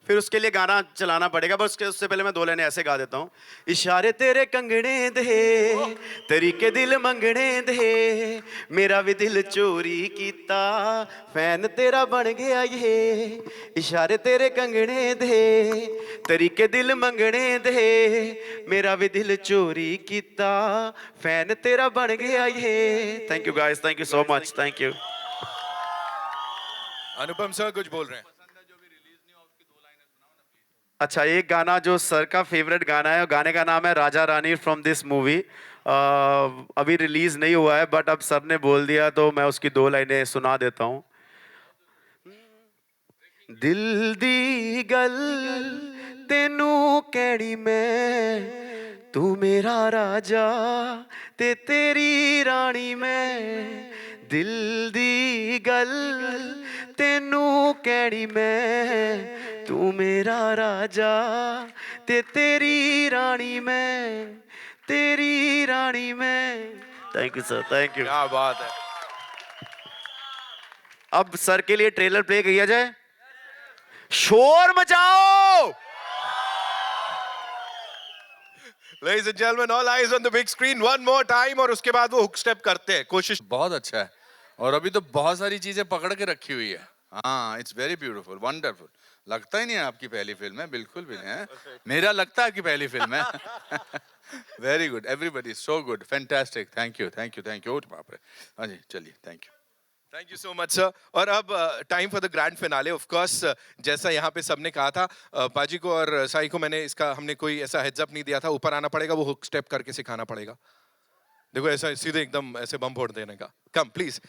फिर उसके लिए गाना चलाना पड़ेगा, बस उससे पहले मैं 2 लाइनें ऐसे गा देता हूँ। इशारे तेरे कंगने दे, तरीके दिल मंगने दे, मेरा भी दिल चोरी कीता, फैन तेरा बन गया ये। इशारे तेरे कंगने दे, तरीके दिल मंगने दे, मेरा भी दिल चोरी कीता, फैन तेरा बन गया ये। Thank you guys, thank you so much, thank you. Anupam sir कुछ बोल रहे हैं। अच्छा, एक गाना जो सर का फेवरेट गाना है, गाने का नाम है Raja Rani from this movie. अभी रिलीज नहीं हुआ है, बट अब सर ने बोल दिया तो मैं उसकी 2 लाइनें सुना देता हूँ। दिल दी गल तेनू कहनी मैं, तू मेरा राजा ते तेरी रानी मैं। दिल दी गल तेनू कहनी मैं, तू मेरा राजा ते तेरी रानी मैं, तेरी रानी मैं। Thank you sir, thank you. क्या बात है। अब सर के लिए ट्रेलर प्ले किया जाए। शोर मचाओ। Ladies and gentlemen, all eyes on the big screen one more time और उसके बाद वो हुक स्टेप करते हैं। कोशिश बहुत अच्छा है और अभी तो बहुत सारी चीजें पकड़ के रखी हुई है। हाँ, इट्स वेरी ब्यूटीफुल, वंडरफुल। लगता ही नहीं है आपकी पहली फिल्म है, बिल्कुल भी नहीं है। मेरा लगता है कि पहली फिल्म है। Very good, everybody so good, fantastic. Thank you, thank you, thank you. बाप रे। हाँ जी, चलिए, thank you. Thank you so much sir. और अब time for the grand finale. Of course जैसा यहाँ पे सबने कहा था, पाजी को और साई को हमने कोई ऐसा हेड्स अप नहीं दिया था। ऊपर आना पड़ेगा, वो हुक स्टेप करके सिखाना पड़ेगा। देखो ऐसा सीधे एकदम ऐसे बम फोड़ देने का। Come please.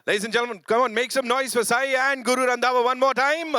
Ladies and gentlemen, come on, make some noise for Sai and Guru Randhawa one more time.